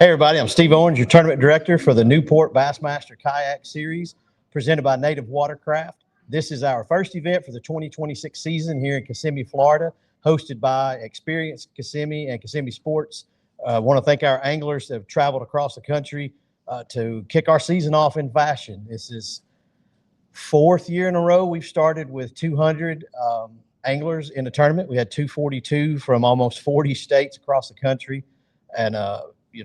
Hey everybody, I'm Steve Owens, your tournament director for the NEWPORT Bassmaster KAYAK Series presented by NATIVE Watercraft. This is our first event for the 2026 season here in Kissimmee, Florida, hosted by Experienced Kissimmee and Kissimmee Sports. I want to thank our anglers that have traveled across the country to kick our season off in fashion. This is fourth year in a row we've started with 200 anglers in the tournament. We had 242 from almost 40 states across the country, and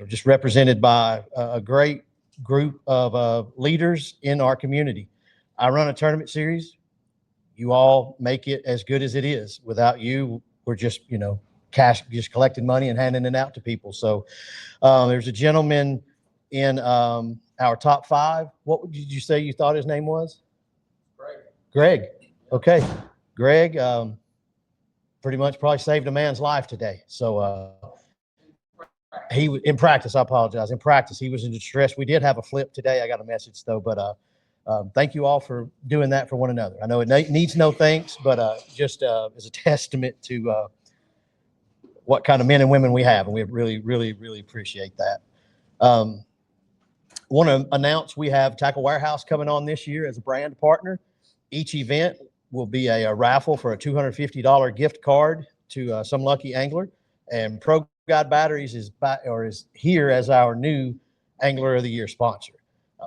just represented by a great group of leaders in our community. I run a tournament series. You all make it as good as it is. Without you, we're just, just collecting money and handing it out to people. So there's a gentleman in our top five. What did you say you thought his name was? Greg. Okay. Greg pretty much probably saved a man's life today. So he in practice, I apologize. In practice, he was in distress. We did have a flip today. I got a message though, but thank you all for doing that for one another. I know it needs no thanks, but just as a testament to what kind of men and women we have, and we really, really, really appreciate that. Want to announce we have Tackle Warehouse coming on this year as a brand partner. Each event will be a raffle for a $250 gift card to some lucky angler, and Pro Guide Batteries is here as our new Angler of the Year sponsor.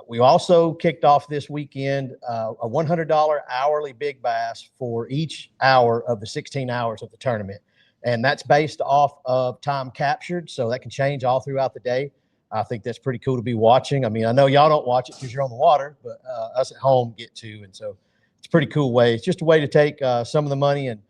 We also kicked off this weekend a $100 hourly big bass for each hour of the 16 hours of the tournament. And that's based off of time captured, so that can change all throughout the day. I think that's pretty cool to be watching. I mean, I know y'all don't watch it because you're on the water, but us at home get to, and so it's a pretty cool way. It's just a way to take some of the money and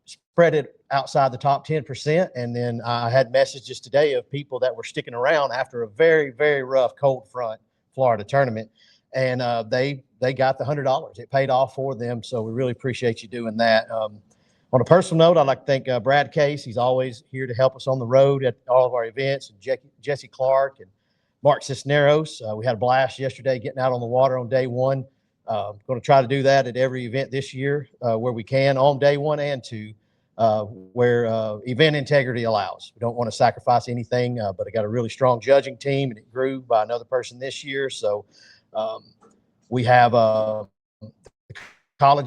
spread it outside the top 10%. And then I had messages today of people that were sticking around after a very, very rough cold front Florida tournament, and they got the $100. It paid off for them, so we really appreciate you doing that. On a personal note, I'd like to thank Brad Case. He's always here to help us on the road at all of our events, and Jesse Clark and Mark Cisneros. We had a blast yesterday getting out on the water on day one. Going to try to do that at every event this year where we can, on day one and two, where event integrity allows. We don't want to sacrifice anything, but I got a really strong judging team, and it grew by another person this year. So we have college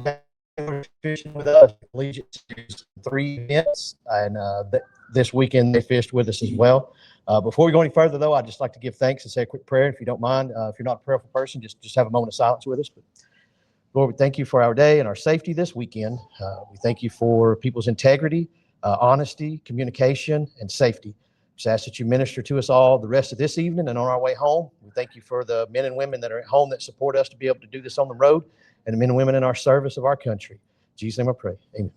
fishing with us, collegiate series, 3 events, and this weekend they fished with us as well. Before we go any further, though, I'd just like to give thanks and say a quick prayer, if you don't mind. If you're not a prayerful person, just have a moment of silence with us. But Lord, we thank you for our day and our safety this weekend. We thank you for people's integrity, honesty, communication, and safety. Just ask that you minister to us all the rest of this evening and on our way home. We thank you for the men and women that are at home that support us to be able to do this on the road, and the men and women in our service of our country. In Jesus' name I pray. Amen.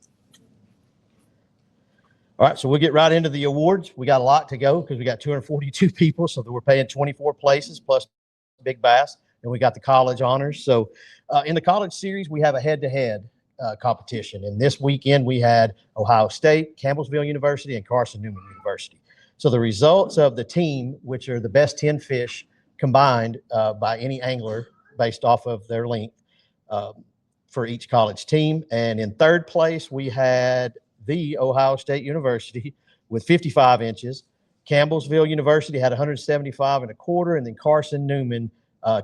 All right, so we'll get right into the awards. We got a lot to go because we got 242 people, so that we're paying 24 places plus big bass, and we got the college honors. So in the college series, we have a head-to-head competition, and this weekend we had Ohio State, Campbellsville University, and Carson Newman University. So the results of the team, which are the best 10 fish combined by any angler based off of their length for each college team. And in third place, we had the Ohio State University with 55 inches. Campbellsville University had 175 and a quarter, and then Carson Newman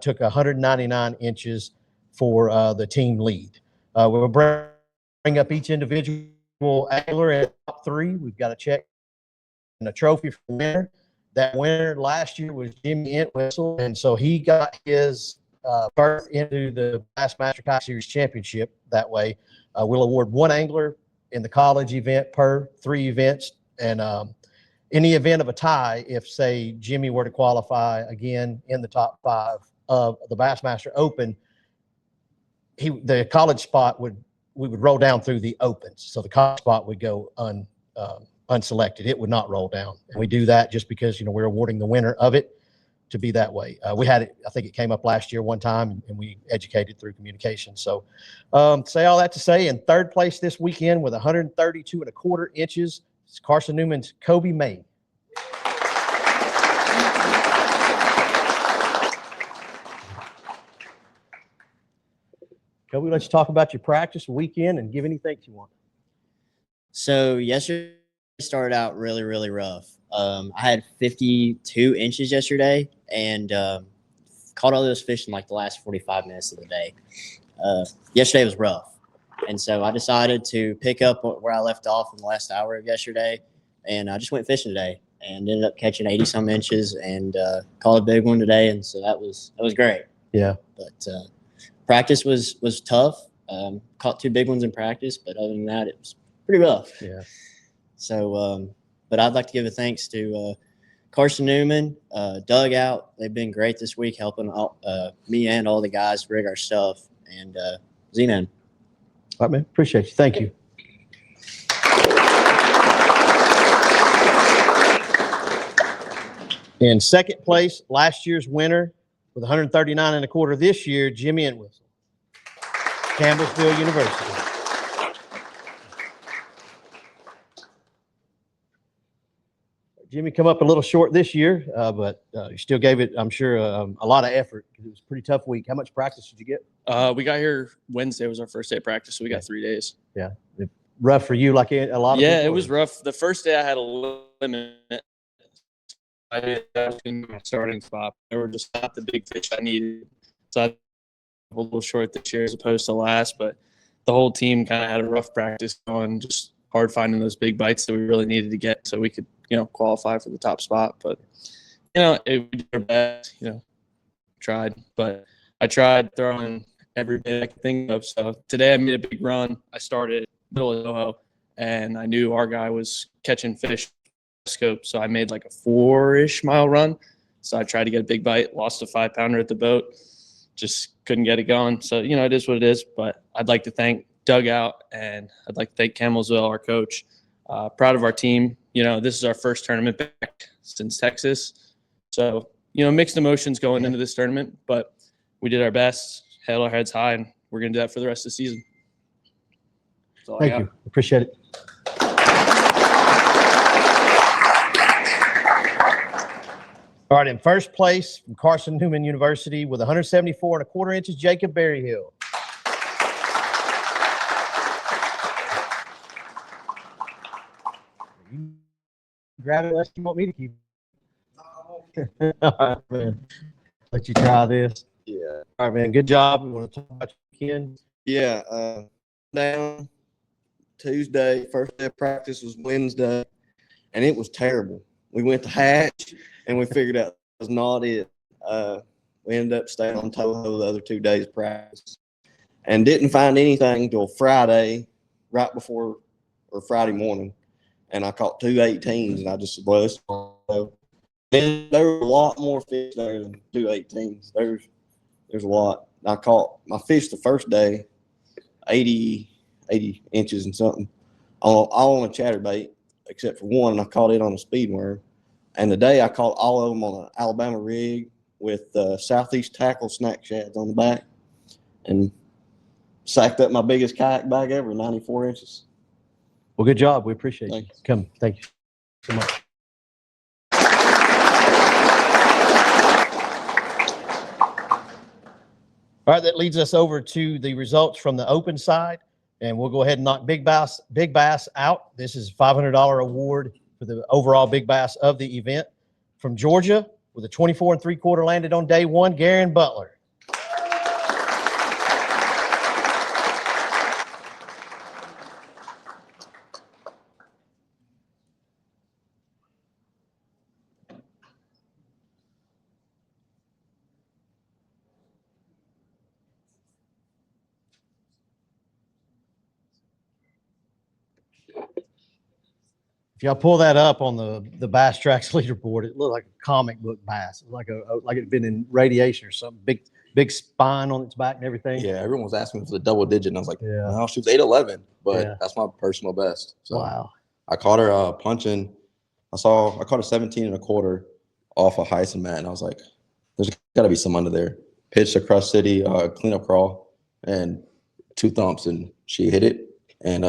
took 199 inches for the team lead. We'll bring up each individual angler at top 3. We've got a check and a trophy for the winner. That winner last year was Jimmy Entwistle, and so he got his berth into the Bassmaster KAYAK Series Championship that way. We'll award 1 angler in the college event per 3 events, and in the event of a tie, if say Jimmy were to qualify again in the top 5 of the Bassmaster Open, the college spot we would roll down through the opens, so the college spot would go unselected. It would not roll down, and we do that just because we're awarding the winner of it to be that way. We had it, I think it came up last year one time, and we educated through communication. So say all that to say, in third place this weekend with 132 and a quarter inches, it's Carson Newman's Kobe May. Kobe, let's talk about your practice weekend and give any thanks you want. So yesterday started out really, really rough. I had 52 inches yesterday and caught all those fish in like the last 45 minutes of the day. Yesterday was rough. And so I decided to pick up where I left off in the last hour of yesterday. And I just went fishing today and ended up catching 80 some inches and caught a big one today. And so that was great. Yeah. But practice was tough. Caught 2 big ones in practice, but other than that, it was pretty rough. Yeah. So, but I'd like to give a thanks to Carson Newman, Dugout. They've been great this week, helping me and all the guys rig our stuff. And Z-Man. All right, man. Appreciate you. Thank you. In second place, last year's winner with 139 1/4 this year, Jimmy Entwistle, Campbellsville University. Jimmy come up a little short this year, but you still gave it, I'm sure, a lot of effort because it was a pretty tough week. How much practice did you get? We got here Wednesday was our first day of practice, so we got 3 days. Yeah. Rough for you like a lot of people? Yeah, it was rough. The first day I had a limit. I was in my starting spot. They were just not the big fish I needed. So I was a little short this year as opposed to last, but the whole team kind of had a rough practice going, just hard finding those big bites that we really needed to get so we could, qualify for the top spot. But, we did our best, tried. But I tried throwing every bit I could think of. So today I made a big run. I started middle of Zoho, and I knew our guy was catching fish scope. So I made like a 4-ish mile run. So I tried to get a big bite, lost a 5-pounder at the boat, just couldn't get it going. So, it is what it is. But I'd like to thank Dugout, and I'd like to thank Campbellsville, our coach. Proud of our team. This is our first tournament back since Texas. So, mixed emotions going into this tournament, but we did our best, held our heads high, and we're going to do that for the rest of the season. Thank you. Appreciate it. All right, in first place from Carson Newman University with 174 1/4 inches, Jacob Berryhill. Grab it unless you want me to keep it. All right, man. Let you try this. Yeah. All right, man. Good job. We want to talk about your weekend. Yeah. Down Tuesday, first day of practice was Wednesday, and it was terrible. We went to Hatch, and we figured out it was not it. We ended up staying on Toho the other 2 days of practice and didn't find anything until Friday, right before or Friday morning. And I caught 2 18s, and I just said, well, it's and there were a lot more fish there than 2 18s. There's a lot. I caught my fish the first day, 80 inches and something, all on a chatterbait, except for one, and I caught it on a speed worm. And today I caught all of them on an Alabama rig with Southeast Tackle snack shads on the back, and sacked up my biggest kayak bag ever, 94 inches. Well, good job. We appreciate Thanks. you. Come. Thank you so much. All right, that leads us over to the results from the open side, and we'll go ahead and knock Big Bass out. This is a $500 award for the overall Big Bass of the event. From Georgia, with a 24 3/4 landed on day one, Garen Butler. If y'all pull that up on the Bass Tracks leaderboard, it looked like a comic book bass. It was like it'd been in radiation or something. Big spine on its back and everything. Yeah, everyone was asking me for the double digit, and I was like, Yeah. no, she was 8'11", but Yeah. that's my personal best. So Wow. I caught her punching. I caught a 17 1/4 off a Heisen mat, and I was like, there's got to be some under there. Pitched across city, cleanup crawl, and 2 thumps, and she hit it, and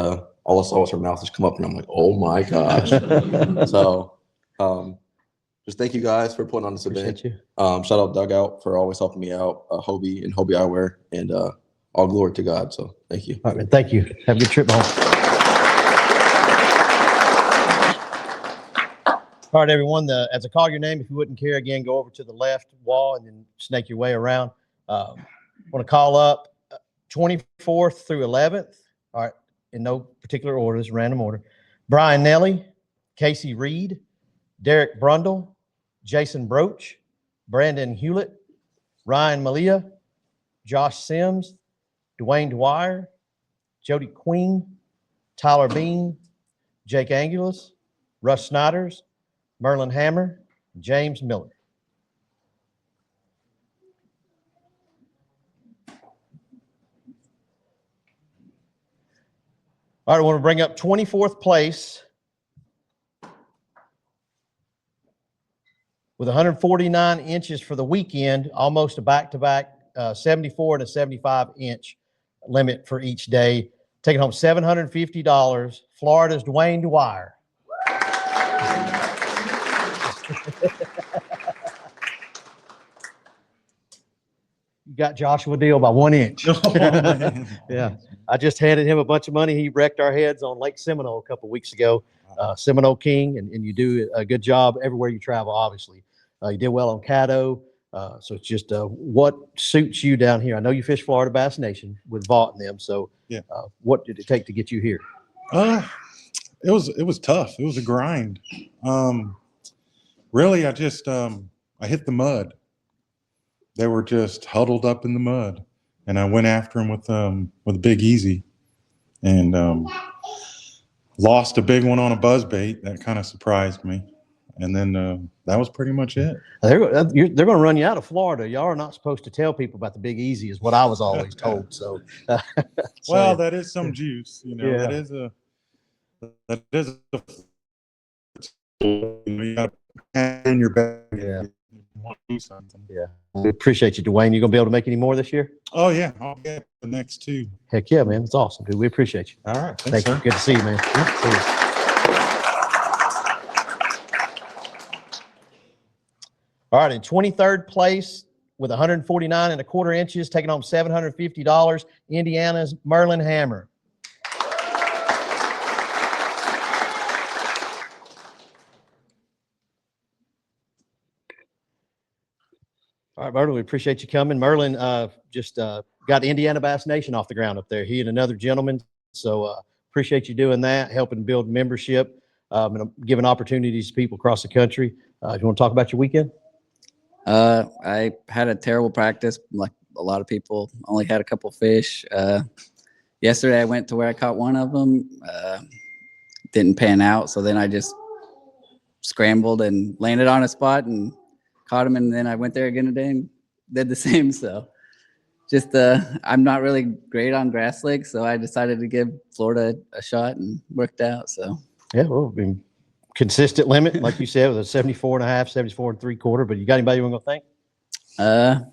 all I saw was her mouth just come up, and I'm like, oh my gosh. So just thank you guys for putting on this event. Appreciate you. Shout out Dugout for always helping me out, Hobie and Hobie Eyewear, and all glory to God. So thank you. All right, man. Thank you. Have a good trip home. All right, everyone. As I call your name, if you wouldn't care, again, go over to the left wall and then snake your way around. I want to call up 24th through 11th. All right, in no particular order, this is random order. Brian Nelly, Casey Reed, Derek Brundle, Jason Broach, Brandon Hewlett, Ryan Malia, Josh Sims, Dwayne Dwyer, Jody Queen, Tyler Bean, Jake Angulas, Russ Snyders, Merlin Hammer, James Miller. All right, I want to bring up 24th place with 149 inches for the weekend, almost a back-to-back 74 and a 75-inch limit for each day. Taking home $750, Florida's Dwayne Dwyer. You got Joshua Deal by 1 inch. Yeah, I just handed him a bunch of money. He wrecked our heads on Lake Seminole a couple weeks ago. Seminole King, and you do a good job everywhere you travel, obviously. You did well on Caddo. So it's just what suits you down here. I know you fish Florida Bass Nation with Vaught and them. So Yeah. What did it take to get you here? It was tough. It was a grind. Really, I just I hit the mud. They were just huddled up in the mud, and I went after them with Big Easy, and lost a big one on a buzzbait. That kind of surprised me, and then that was pretty much it. They're going to run you out of Florida. Y'all are not supposed to tell people about the Big Easy, is what I was always told. So, Well, that is some juice, Yeah. That is a you got in your bag. Yeah. You want to do something. Yeah, we appreciate you, Dwayne. You going to be able to make any more this year? Oh yeah, I'll get the next two. Heck yeah, man. It's awesome, dude. We appreciate you. All right, Thank you. sir. Good to see you, man. See you. All right, in 23rd place with 149 and a quarter inches, taking home $750, Indiana's Merlin Hammer. All right, Merlin, we appreciate you coming. Merlin just got Indiana Bass Nation off the ground up there. He and another gentleman. So appreciate you doing that, helping build membership and giving opportunities to people across the country. If you want to talk about your weekend? I had a terrible practice, like a lot of people. Only had a couple fish. Yesterday I went to where I caught one of them. Didn't pan out, so then I just scrambled and landed on a spot and caught him. And then I went there again today and did the same. So just I'm not really great on grass lakes, so I decided to give Florida a shot and worked out. So yeah, well, I mean, consistent limit, like you said, with a 74 and a half, 74 and 3/4. But you got anybody you want to thank?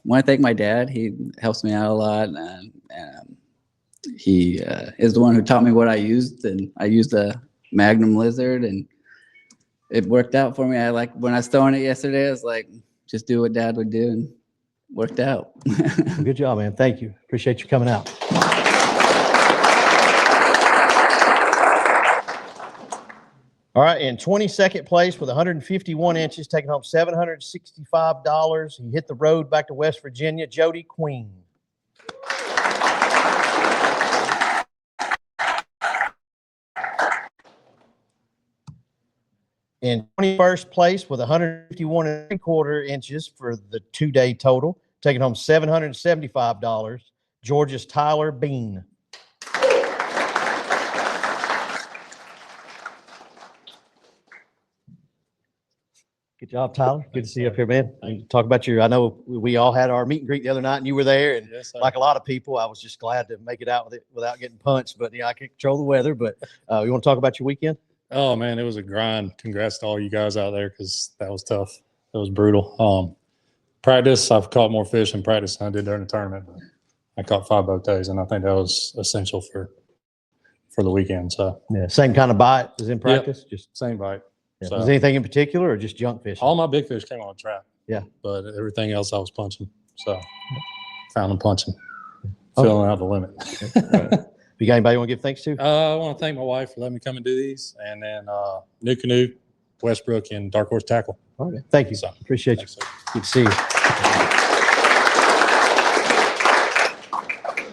Want to thank my dad. He helps me out a lot. He is the one who taught me what I used, and I used a Magnum Lizard, and it worked out for me. I like when I was throwing it yesterday, I was like, just do what Dad would do, and worked out. Well, good job, man. Thank you. Appreciate you coming out. All right, in 22nd place with 151 inches, taking home $765. He hit the road back to West Virginia, Jody Queen. In 21st place with 151 3/4 inches for the 2-day total, taking home $775, Georgia's Tyler Bean. Good job, Tyler. Good to see you up here, man. Talk about I know we all had our meet and greet the other night, and you were there. And Yes, sir. like a lot of people, I was just glad to make it out with it without getting punched. But I can't control the weather. But you want to talk about your weekend? Oh man, it was a grind. Congrats to all you guys out there, because that was tough. It was brutal. Practice, I've caught more fish in practice than I did during the tournament. But I caught 5 boat days, and I think that was essential for the weekend. So Yeah, same kind of bite as in practice. Just same bite. yeah. So- Was anything in particular, or just junk fishing? All my big fish came on a trap. Yeah. But everything else I was punching. So found them punching, Okay. filling out the limit. You got anybody you want to give thanks to? I want to thank my wife for letting me come and do these, and then New Canoe Westbrook and Dark Horse Tackle. All right, thank you. So, Appreciate you. thanks, sir. Good to see you.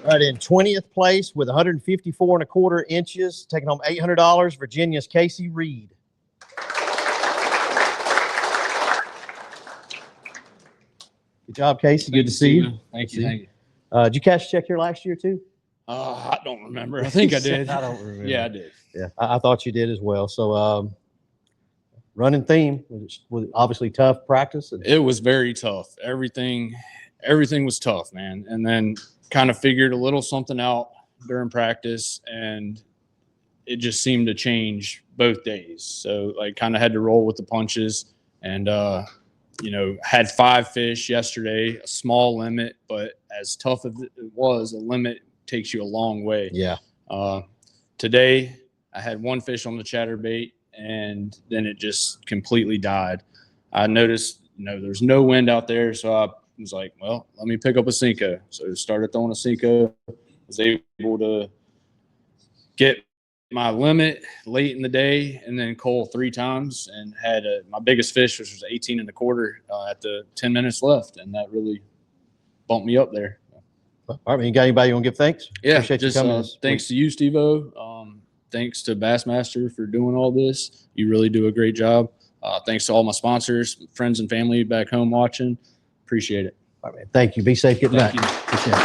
All right, in 20th place with 154 1/4 inches, taking home $800, Virginia's Casey Reed. Good job, Casey. Good to see you. Thank you. Thank you. Did you cash a check here last year too? I don't remember. I think I did. I don't remember. Yeah, I did. Yeah, I thought you did as well. So, running theme was obviously tough practice. It was very tough. Everything was tough, man. And then kind of figured a little something out during practice, and it just seemed to change both days. So, like, kind of had to roll with the punches, and had 5 fish yesterday, a small limit, but as tough as it was, a limit takes you a long way. Yeah. Today, I had 1 fish on the chatterbait, and then it just completely died. I noticed, there's no wind out there, so I was like, well, let me pick up a Cinco. So started throwing a Cinco, was able to get my limit late in the day, and then coal 3 times, and had my biggest fish, which was 18 1/4 at the 10 minutes left, and that really bumped me up there. All right, man, you got anybody you want to give thanks? Yeah, Appreciate just you coming this thanks to you, Steve-O. Thanks to Bassmaster for doing all this. You really do a great job. Thanks to all my sponsors, friends, and family back home watching. Appreciate it. All right, man. Thank you. Be safe getting Thank back. you. Appreciate it.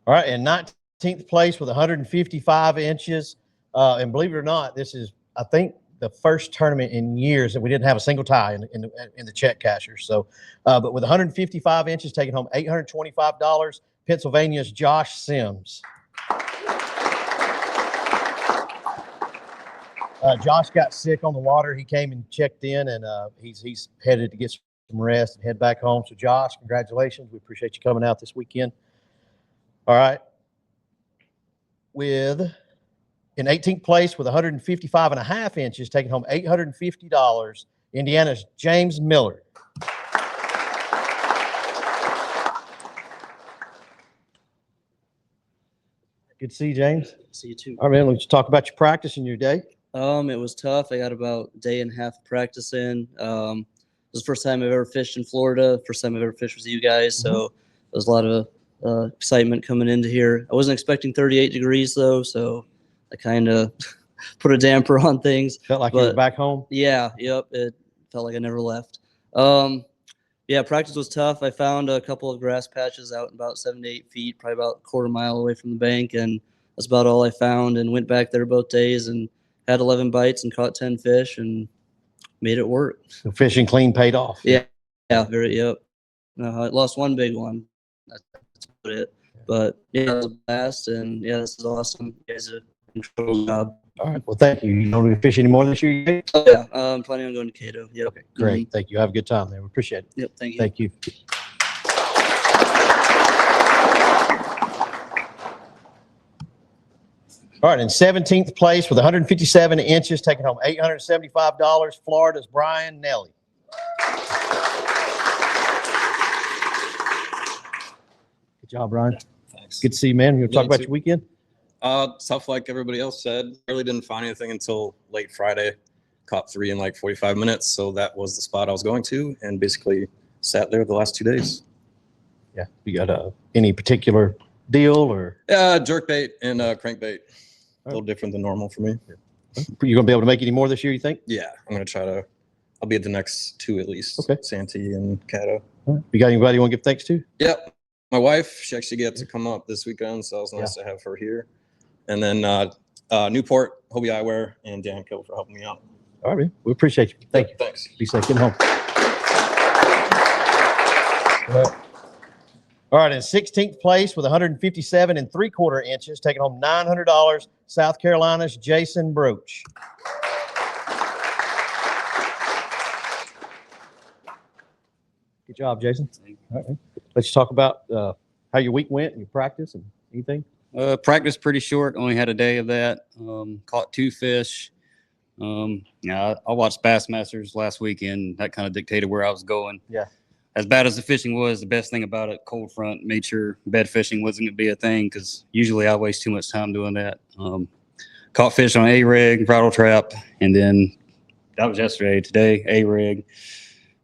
All right, in 19th place with 155 inches. And believe it or not, this is, I think, the first tournament in years that we didn't have a single tie in the check cashers. So, but with 155 inches, taking home $825, Pennsylvania's Josh Sims. Josh got sick on the water. He came and checked in, and he's headed to get some rest and head back home. So, Josh, congratulations. We appreciate you coming out this weekend. All right. In 18th place with 155 1/2 inches, taking home $850, Indiana's James Miller. Good to see you, James. See you too. All right, man. Let's talk about your practice and your day. It was tough. I got about a day and a half of practice in. It was the first time I've ever fished in Florida. First time I've ever fished with you guys. So there was a lot of excitement coming into here. I wasn't expecting 38 degrees though, so I kind of put a damper on things. Felt like you were back home? Yeah, yep. It felt like I never left. Yeah, practice was tough. I found a couple of grass patches out about 7 to 8 feet, probably about a quarter mile away from the bank, and that's about all I found, and went back there both days and had 11 bites and caught 10 fish and made it work. So fishing clean paid off. Yeah, yep. I lost one big one. That's about it. But yeah, it was a blast, and yeah, this is awesome. You guys did an incredible job. All right. Well, thank you. You don't want to fish anymore this year? Oh, yeah, I'm planning on going to Cato. Yep. Okay, great. Thank you. Have a good time there. We appreciate it. Yep, thank you. Thank you. All right, in 17th place with 157 inches, taking home $875, Florida's Brian Nelly. Good job, Brian. Thanks. Good to see you, man. You want to talk Yeah, about too. your weekend? Tough like everybody else said. Really didn't find anything until late Friday. Caught 3 in like 45 minutes. So that was the spot I was going to, and basically sat there the last 2 days. Yeah. You got any particular deal or? Jerkbait and crankbait. A little different than normal for me. You gonna be able to make any more this year, you think? Yeah, I'm gonna try to. I'll be at the next 2 at least. Okay. Santee and Cato. You got anybody you want to give thanks to? Yep. My wife, she actually got to come up this weekend, so it was nice to have her here. And then Newport, Hobie Eyewear, and Dan Kill for helping me out. All right, man. We appreciate you. Thank you. Thanks. Be safe. Get home. All right, in 16th place with 157 3/4 inches, taking home $900, South Carolina's Jason Broach. Good job, Jason. All right, man. Let's talk about how your week went and your practice and anything. Practice pretty short. Only had a day of that. Caught 2 fish. Yeah, I watched Bassmasters last weekend. That kind of dictated where I was going. Yeah. as bad as the fishing was, the best thing about it, cold front, made sure bed fishing wasn't going to be a thing because usually I waste too much time doing that. Caught fish on A-rig, rattle trap, and then that was yesterday. Today, A-rig,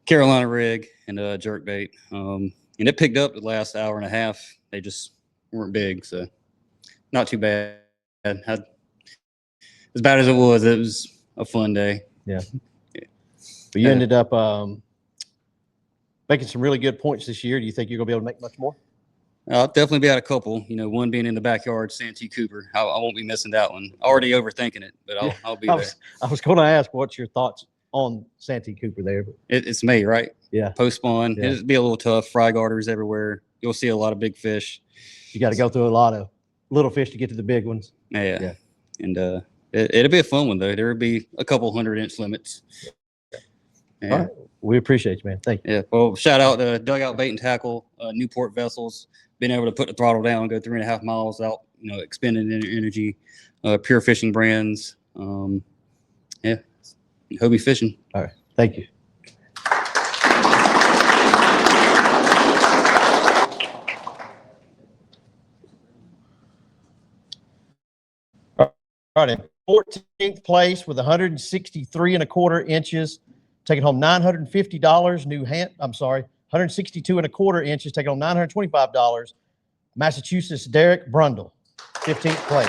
Carolina rig, and jerk bait. And it picked up the last hour and a half. They just weren't big, so not too bad. As bad as it was a fun day. Yeah. But you ended up making some really good points this year. Do you think you're going to be able to make much more? I'll definitely be at a couple. You know, one being in the backyard, Santee Cooper. I won't be missing that one. Already overthinking it, but I'll be there. I was going to ask, what's your thoughts on Santee Cooper there? It's me, right? Yeah. Post spawn. Yeah. It'll be a little tough. Fry garters everywhere. You'll see a lot of big fish. You got to go through a lot of little fish to get to the big ones. Yeah. And it'll be a fun one though. There'll be a couple 100-inch limits. Yeah. All right. We appreciate you, man. Thank you. Yeah. Well, shout out to Dugout Bait and Tackle, Newport Vessels, being able to put the throttle down and go 3.5 miles out, you know, expending energy, Pure Fishing Brands. Yeah. Hobie Fishing. All right. Thank you. All right, in 14th place with 163.25 inches, taking home $950. I'm sorry, 162.25 inches, taking home $925. Massachusetts, Derek Brundle, 15th place.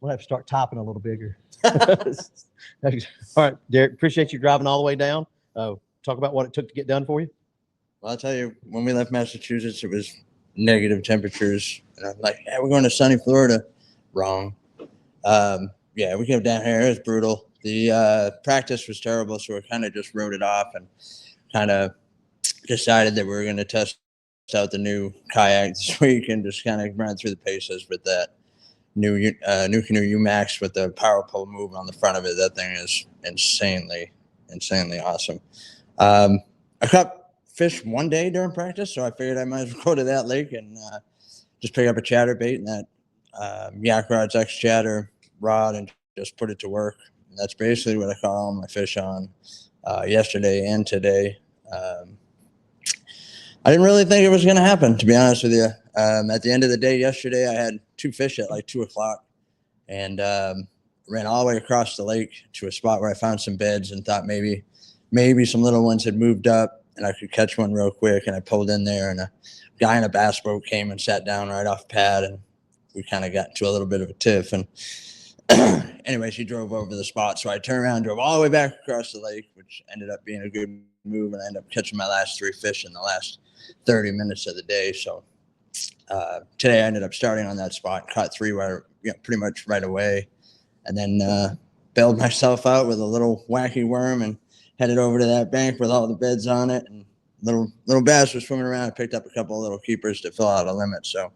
We'll have to start typing a little bigger. All right, Derek, appreciate you driving all the way down. Talk about what it took to get done for you. Well, I'll tell you, when we left Massachusetts, it was negative temperatures. And I'm like, yeah, we're going to sunny Florida. Wrong. Yeah, we came down here. It was brutal. The practice was terrible, so we kind of just wrote it off and kind of decided that we were going to test out the new kayak this week and just kind of run through the paces with that new canoe UMax with the power pole move on the front of it. That thing is insanely awesome. I caught fish one day during practice, so I figured I might as well go to that lake and just pick up a chatter bait and that Yak Rod's X chatter rod and just put it to work. And that's basically what I caught all my fish on yesterday and today. I didn't really think it was going to happen, to be honest with you. At the end of the day yesterday, I had 2 fish at like 2 o'clock and ran all the way across the lake to a spot where I found some beds and thought maybe some little ones had moved up and I could catch one real quick. And I pulled in there and a guy in a bass boat came and sat down right off pad and we kind of got into a little bit of a tiff. And anyway, she drove over the spot. So I turned around, drove all the way back across the lake, which ended up being a good move. And I ended up catching my last 3 fish in the last 30 minutes of the day. So today I ended up starting on that spot, caught 3 pretty much right away. And then bailed myself out with a little wacky worm and headed over to that bank with all the beds on it. And little bass was swimming around. I picked up a couple of little keepers to fill out a limit. So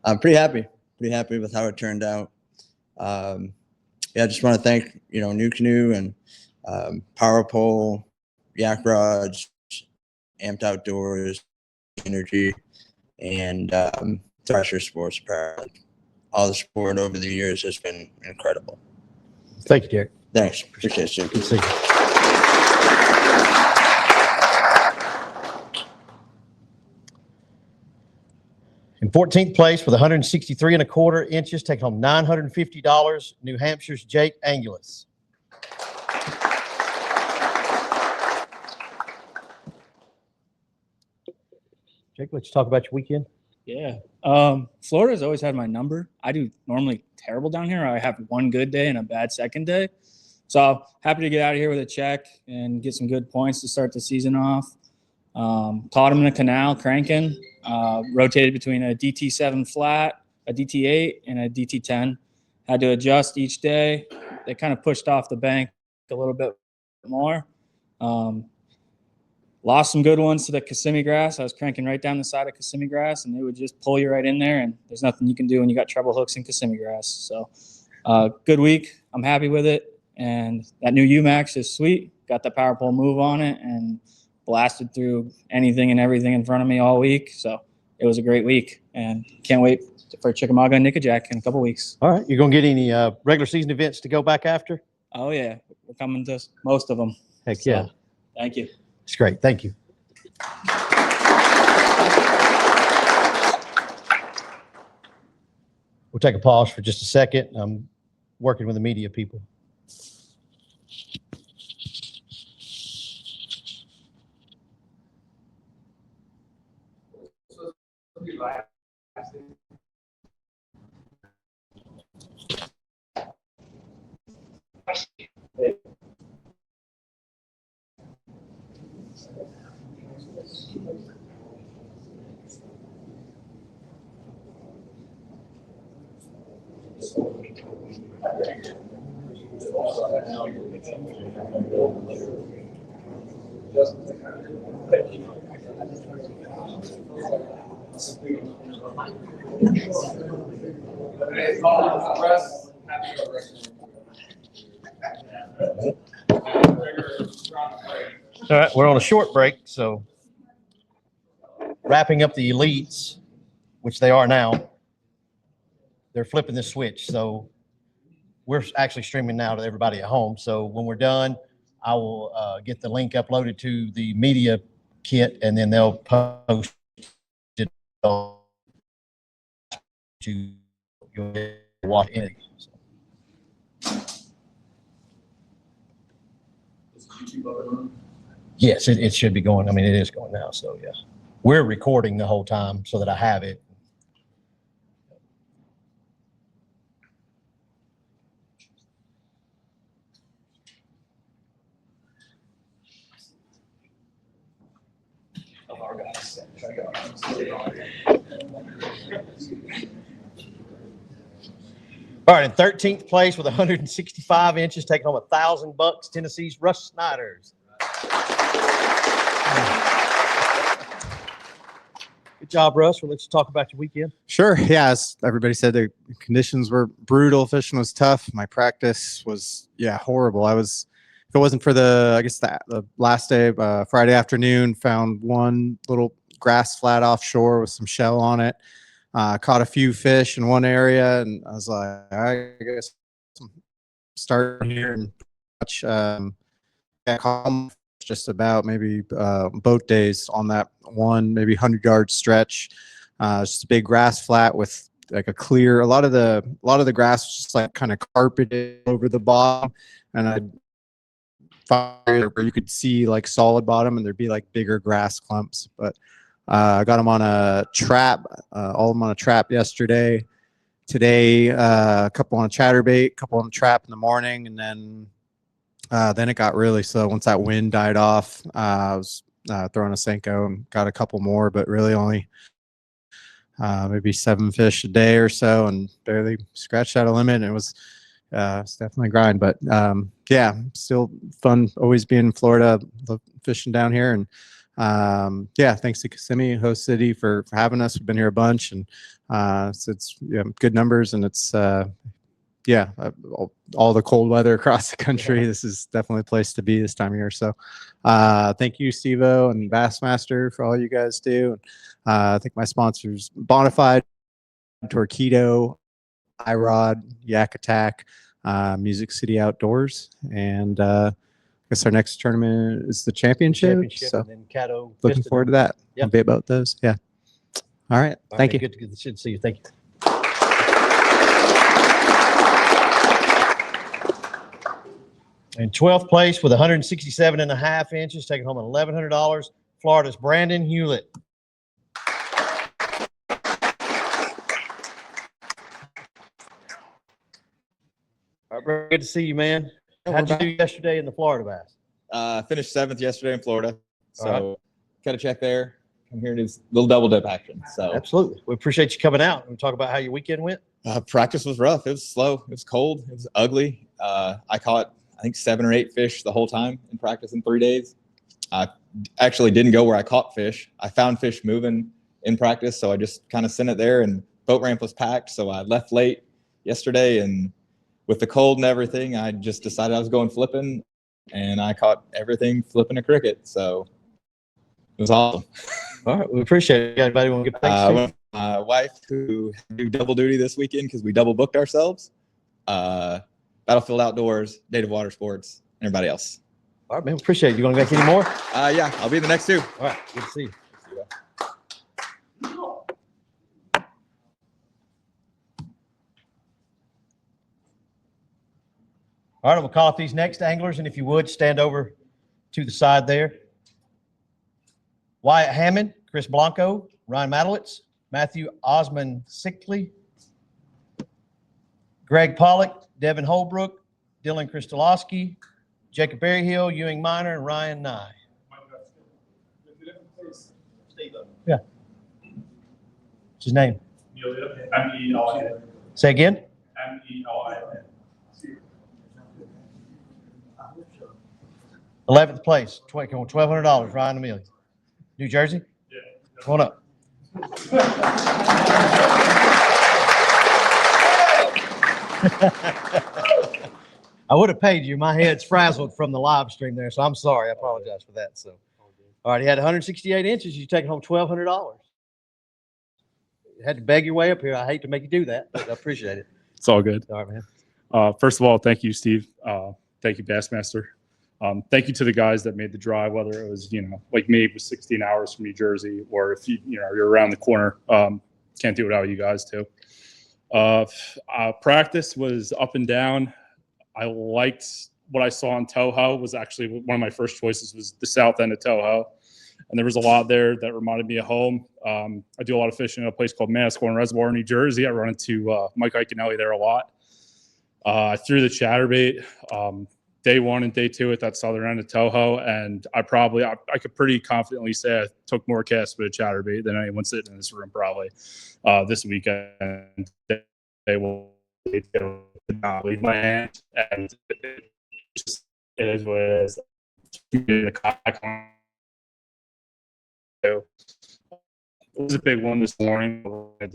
I'm pretty happy with how it turned out. Yeah, I just want to thank, New Canoe and Power Pole, Yak Rods, Amped Outdoors, Energy, and Thrasher Sports Apparel. All the support over the years has been incredible. Thank you, Derek. Thanks. Appreciate you. Good to see you. In 14th place with 163.25 inches, taking home $950, New Hampshire's Jake Angulis. Jake, let's talk about your weekend. Yeah. Florida's always had my number. I do normally terrible down here. I have one good day and a bad second day. So happy to get out of here with a check and get some good points to start the season off. Caught him in a canal cranking, rotated between a DT7 flat, a DT8, and a DT10. Had to adjust each day. They kind of pushed off the bank a little bit more. Lost some good ones to the Kissimmee grass. I was cranking right down the side of Kissimmee grass, and they would just pull you right in there, and there's nothing you can do when you got treble hooks in Kissimmee grass. So good week. I'm happy with it. And that new UMax is sweet. Got the power pole move on it and blasted through anything and everything in front of me all week. So it was a great week, and can't wait for Chickamauga and Nickajack in a couple weeks. All right. You're going to get any regular season events to go back after? Oh, yeah. We're coming to most of them. Heck So, yeah. Thank you. It's great. Thank you. We'll take a pause for just a second. I'm working with the media people. All right, we're on a short break, so wrapping up the elites, which they are now, they're flipping the switch. So we're actually streaming now to everybody at home. So when we're done, I will get the link uploaded to the media kit, and then they'll post it to your watch in. Yes, it should be going. I mean, it is going now. So yeah, we're recording the whole time so that I have it. All right, in 13th place with 165 inches, taking home $1,000, Tennessee's Russ Snyder's. Good job, Russ. We'll let you talk about your weekend. Sure. Yeah, as everybody said, the conditions were brutal. Fishing was tough. My practice was, horrible. If it wasn't for the last day, Friday afternoon, found one little grass flat offshore with some shell on it. Caught a few fish in one area, and I was like, I guess start here and watch. Just about maybe boat days on that one, maybe 100-yard stretch. Just a big grass flat with like a clear. A lot of the grass was just like kind of carpeted over the bottom, and I'd find where you could see like solid bottom, and there'd be like bigger grass clumps. But I got them on a trap, all of them on a trap yesterday. Today, a couple on a chatterbait, a couple on a trap in the morning, and then it got really slow. Once that wind died off, I was throwing a Senko and got a couple more, but really only maybe 7 fish a day or so, and barely scratched out a limit. And it's definitely a grind, but still fun always being in Florida, love fishing down here. And thanks to Kissimmee, host city, for having us. We've been here a bunch, and it's good numbers, and it's all the cold weather across the country. This is definitely a place to be this time of year. So thank you, Steve-O and Bassmaster, for all you guys do. I think my sponsors, Bonafide, Torquedo, iRod, Yak Attack, Music City Outdoors, and I guess our next tournament is the championship. So and then Caddo looking forward to that. Yep. I'll be about those. Yeah. All right. Thank you. Good to see you. Thank you. In 12th place with 167.5 inches, taking home $1,100, Florida's Brandon Hewlett. All right, bro, good to see you, man. How'd you do yesterday in the Florida Bass? Finished 7th yesterday in Florida. So All got a check there. I'm here to do a little double dip action. So absolutely. We appreciate you coming out and talk about how your weekend went. Practice was rough. It was slow. It was cold. It was ugly. I caught, I think, 7 or 8 fish the whole time in practice in 3 days. I actually didn't go where I caught fish. I found fish moving in practice, so I just kind of sent it there, and boat ramp was packed. So I left late yesterday, and with the cold and everything, I just decided I was going flipping, and I caught everything flipping a cricket. So it was awesome. All right, we appreciate it. Anybody want to give thanks to? With my wife, who do double duty this weekend because we double booked ourselves. Battlefield Outdoors, NATIVE Water Sports, and everybody else. All right, man. Appreciate it. You going to make any more? Yeah, I'll be in the next two. All right. Good to see you. All right, I'm gonna call up these next anglers, and if you would, stand over to the side there. Wyatt Hammond, Chris Blanco, Ryan Madowitz, Matthew Osmond Sickley, Greg Pollock, Devin Holbrook, Dylan Kristolowski, Jacob Berryhill, Ewing Miner, and Ryan Nye. Yeah. What's his name? Say again? 11th place, $1,200, Ryan Amelia. New Jersey? Yeah. Come on up. I would have paid you. My head's frazzled from the live stream there, so I'm sorry. I apologize for that. So, all right, he had 168 inches. You taking home $1,200. You had to beg your way up here. I hate to make you do that, but I appreciate it. It's all good. All right, man. First of all, thank you, Steve. Thank you, Bassmaster. Thank you to the guys that made the drive, whether it was, like me, it was 16 hours from New Jersey, or if you're around the corner. Can't do it without you guys too. Practice was up and down. I liked what I saw in Toho. Was actually one of my first choices was the south end of Toho. And there was a lot there that reminded me of home. I do a lot of fishing at a place called Manasquan Reservoir in New Jersey. I run into Mike Iaconelli there a lot. I threw the chatterbait day one and day two at that southern end of Toho, and I could pretty confidently say I took more casts with a chatterbait than anyone sitting in this room probably this weekend. They will not leave my hand, and it is what it is. It was a big one this morning. I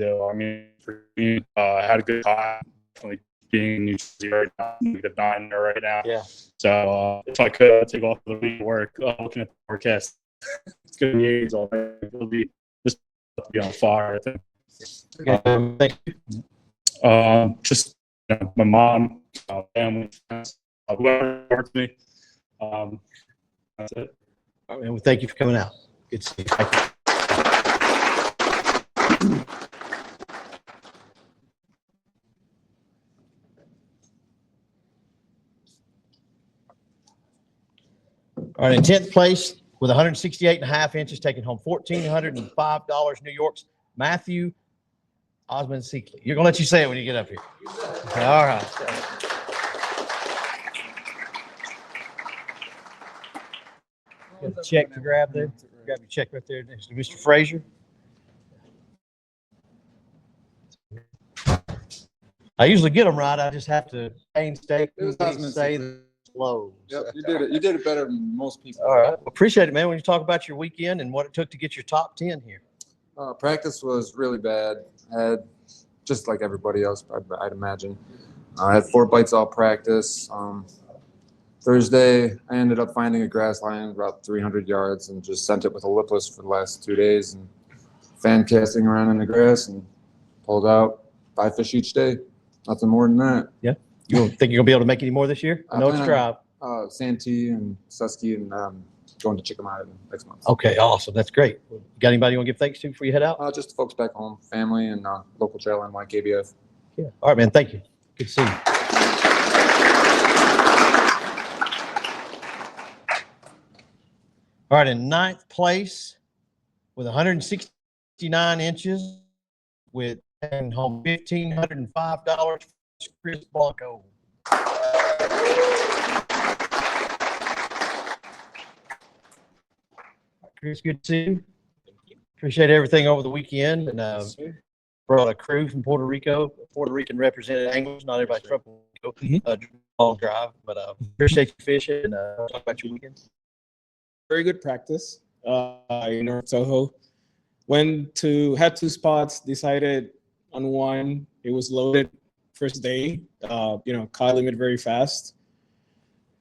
for me, I had a good time. Definitely being in New Jersey right now, -9 there right now. Yeah. So if I could, I'd take off the week of work. Looking at the forecast, it's going to be 80s all day. It'll be just be on fire, I think. Thank you. Just my mom, family, friends, whoever works me. That's it. All right, man. Well, thank you for coming out. Good to see you. Thank you. All right, in 10th place with 168.5 inches, taking home $1,405, New York's Matthew Osmond Sickley. You're going to let you say it when you get up here. Okay, all right. Got the check to grab there. Grab your check right there next to Mr. Frazier. I usually get them right. I just have to painstakingly say the slow. Yep, you did it. You did it better than most people. All right. Appreciate it, man. When you talk about your weekend and what it took to get your top 10 here. Practice was really bad. I had, just like everybody else, I'd imagine. I had 4 bites all practice. Thursday, I ended up finding a grass line about 300 yards and just sent it with a lipless for the last 2 days and fan casting around in the grass and pulled out 5 fish each day. Nothing more than that. Yeah. You don't think you're gonna be able to make any more this year? I know it's dry. Santee and Susky and going to Chickamauga next month. Okay, awesome. That's great. Got anybody you want to give thanks to before you head out? Just the folks back home, family, and local trail line like KBF. Yeah. All right, man. Thank you. Good to see you. All right, in 9th place with 169 inches with taking home $1,505, Chris Blanco. Chris, good to see you. Appreciate everything over the weekend, and brought a crew from Puerto Rico, Puerto Rican represented anglers. Not everybody's from Puerto Rico, long drive, but appreciate you fishing and talk about your weekend. Very good practice in North Toho. Had 2 spots, decided on one. It was loaded first day. Caught limit very fast.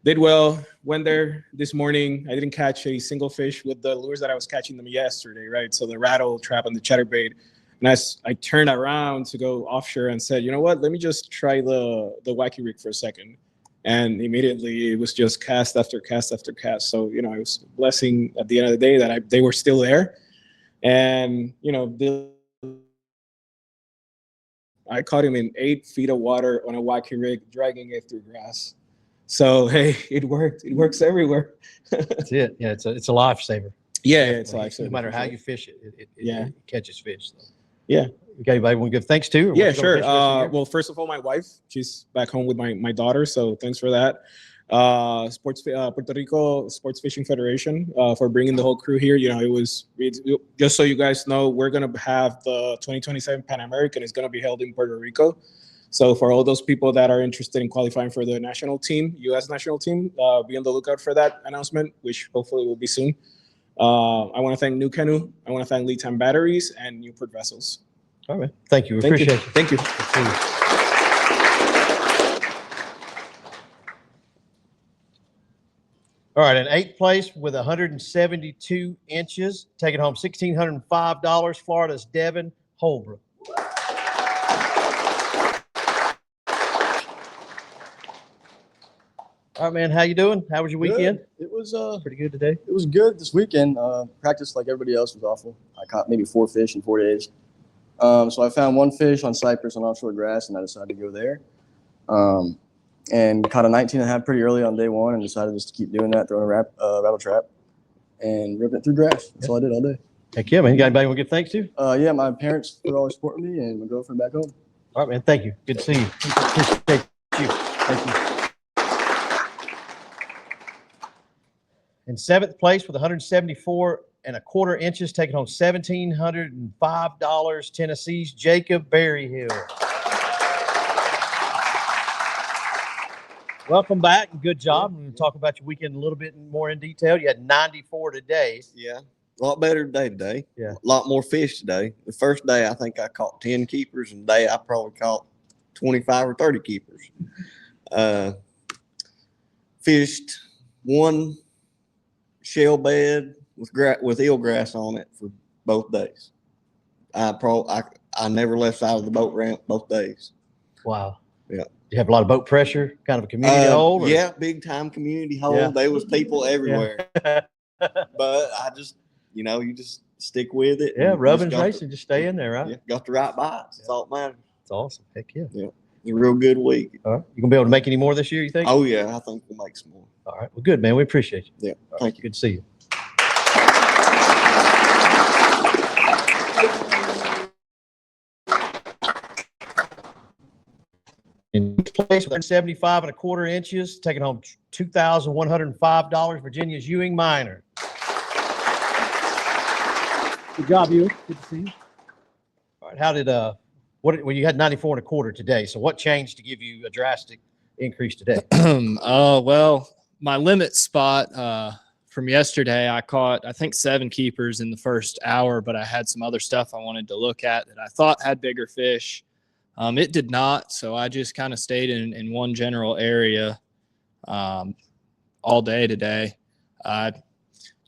Did well. Went there this morning. I didn't catch a single fish with the lures that I was catching them yesterday, right? So the rattle trap and the chatterbait. And as I turned around to go offshore and said, you know what? Let me just try the wacky rig for a second. and immediately it was just cast after cast after cast. So, you know, it was a blessing at the end of the day that they were still there. And, you know, I caught him in 8 feet of water on a wacky rig, dragging it through grass. So, hey, it worked. It works everywhere. That's it. Yeah, it's a lifesaver. Yeah, it's a Like, lifesaver. no matter for how sure. you fish it, it Yeah. catches fish. So. Yeah. You got anybody want to give thanks to? Or what Yeah, you gonna sure. fish the rest of the year? Well, first of all, my wife, she's back home with my daughter, so thanks for that. Puerto Rico Sports Fishing Federation for bringing the whole crew here. You know, just so you guys know, we're gonna have the 2027 Pan American is gonna be held in Puerto Rico. So for all those people that are interested in qualifying for the national team, U.S. national team, be on the lookout for that announcement, which hopefully will be soon. I want to thank New Canoe. I want to thank Lead Time Batteries and NEWPORT Vessels. All right. Thank you. We Thank you. appreciate you. Thank you. All right, in 8th place with 172 inches, taking home $1,605, Florida's Devin Holbrook. All right, man, how you doing? How was your weekend? Good. It was Pretty good today. It was good this weekend. Practice like everybody else was awful. I caught maybe 4 fish in 4 days. So I found 1 fish on Cypress on offshore grass, and I decided to go there. And caught a 19.5 pretty early on day 1, and decided just to keep doing that, throwing a rattle trap, and ripping it through grass. That's all I did all day. Heck yeah, man. You got anybody you want to give thanks to? Yeah, my parents were always supporting me, and my girlfriend back home. All right, man. Thank you. Good to see you. Appreciate you. Thank you. In 7th place with 174.25 inches, taking home $1,705, Tennessee's Jacob Berryhill. Welcome back and good job. We're going to talk about your weekend a little bit more in detail. You had 94 today. Yeah, a lot better today. Yeah. A lot more fish today. The first day, I think I caught 10 keepers, and today I probably caught 25 or 30 keepers. Fished 1 shell bed with eelgrass on it for both days. I never left out of the boat ramp both days. Wow. Yeah. You have a lot of boat pressure, kind of a community hold? Or? Yeah, big time community hold. Yeah. There was people everywhere. Yeah. But I just, you just stick with it. Yeah, and rubbing just got racing, just stay in there, right? Yeah, got the right bites. That's all that matters. It's awesome. Heck yeah. Yeah. It's a real good week. All right. You going to be able to make any more this year, you think? Oh, yeah. I think we'll make some more. All right. Well, good, man. We appreciate you. Yeah. All Thank right. you. Good to see you. In place with 75.25 inches, taking home $2,105, Virginia's Ewing Minor. Good job, Ewing. Good to see you. All right. How did well, you had 94.25 today. So what changed to give you a drastic increase today? Well, my limit spot from yesterday, I caught, I think, 7 keepers in the first hour, but I had some other stuff I wanted to look at that I thought had bigger fish. It did not, so I just kind of stayed in one general area all day today.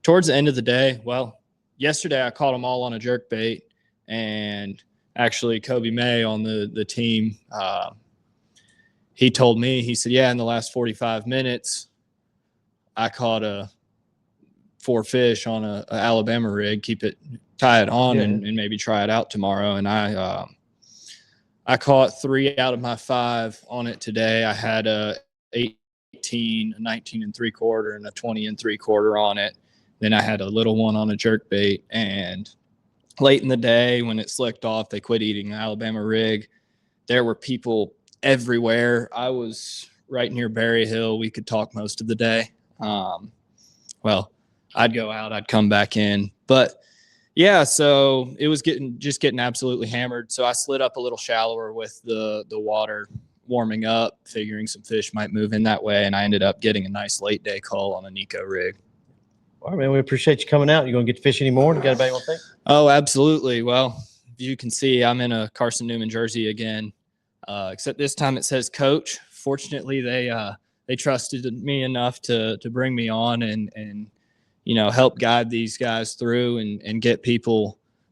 Towards the end of the day, well, yesterday I caught them all on a jerkbait, and actually Kobe May on the team, he told me, he said, yeah, in the last 45 minutes, I caught 4 fish on a Alabama rig, tie it on, Yeah. and maybe try it out tomorrow. And I caught 3 out of my 5 on it today. I had a 18, a 19 3/4, and a 20 3/4 on it. Then I had a little one on a jerkbait, and late in the day when it slicked off, they quit eating the Alabama rig. There were people everywhere. I was right near Berry Hill. We could talk most of the day. Well, I'd go out, I'd come back in, but yeah, so it was getting absolutely hammered. So I slid up a little shallower with the water warming up, figuring some fish might move in that way, and I ended up getting a nice late day call on a Nico rig. All right, man. We appreciate you coming out. You going to get to fish anymore? You got anybody want to think? Oh, absolutely. Well, you can see I'm in a Carson Newman jersey again, except this time it says coach. Fortunately, they trusted me enough to bring me on and help guide these guys through and get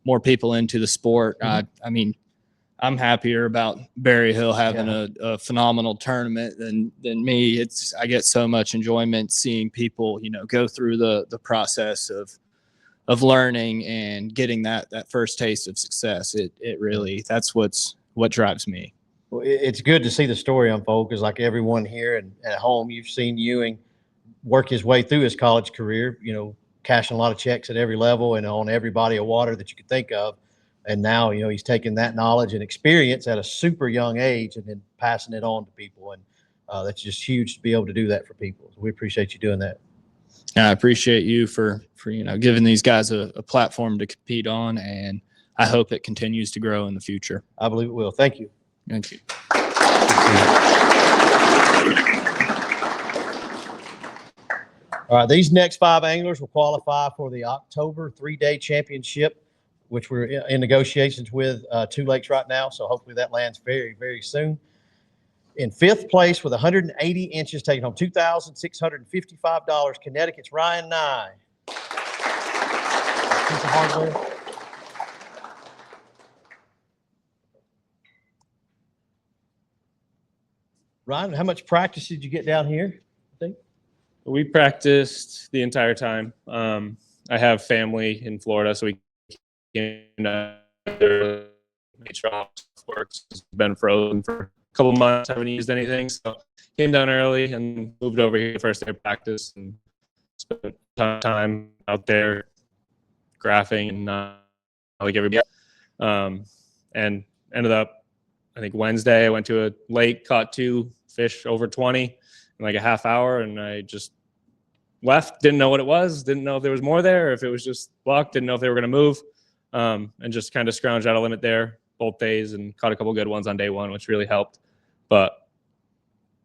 more people into the sport. I mean, I'm happier about Berry Hill having a phenomenal tournament than me. I get so much enjoyment seeing people, go through the process of learning and getting that first taste of success. It really, that's what drives me. Well, it's good to see the story unfold because, like everyone here and at home, you've seen Ewing work his way through his college career, cashing a lot of checks at every level and on every body of water that you could think of. And now, he's taking that knowledge and experience at a super young age and then passing it on to people. And that's just huge to be able to do that for people. So we appreciate you doing that. I appreciate you for giving these guys a platform to compete on, and I hope it continues to grow in the future. I believe it will. Thank you. Thank you. All right, these next 5 anglers will qualify for the October 3-day championship, which we're in negotiations with 2 lakes right now. So hopefully that lands very, very soon. In 5th place with 180 inches, taking home $2,655, Connecticut's Ryan Nye. Piece of hardware. Ryan, how much practice did you get down here? I think we practiced the entire time. I have family in Florida, so we came down there. Works has been frozen for a couple months. Haven't used anything, so came down early and moved over here first day of practice and spent a ton of time out there graphing and like everybody. And ended up, I think Wednesday I went to a lake, caught 2 fish over 20 in like a half hour, and I just left. Didn't know what it was. Didn't know if there was more there or if it was just luck. Didn't know if they were going to move, and just kind of scrounged out a limit there both days and caught a couple good ones on day 1, which really helped. But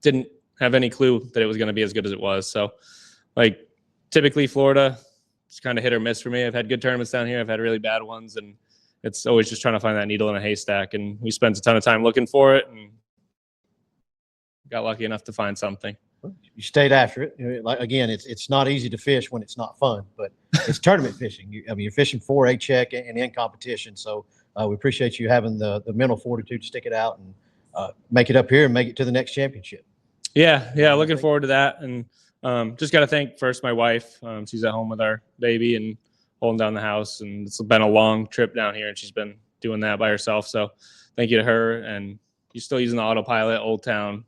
didn't have any clue that it was going to be as good as it was. So, like, typically Florida, it's kind of hit or miss for me. I've had good tournaments down here. I've had really bad ones, and it's always just trying to find that needle in a haystack. And we spent a ton of time looking for it and got lucky enough to find something. You stayed after it. Like, again, it's not easy to fish when it's not fun, but it's tournament fishing. You're fishing for a check and in competition. So we appreciate you having the mental fortitude to stick it out and make it up here and make it to the next championship. Yeah, looking forward to that. And just got to thank first my wife. She's at home with our baby and holding down the house. And it's been a long trip down here, and she's been doing that by herself. So thank you to her. And you're still using the autopilot, Old Town.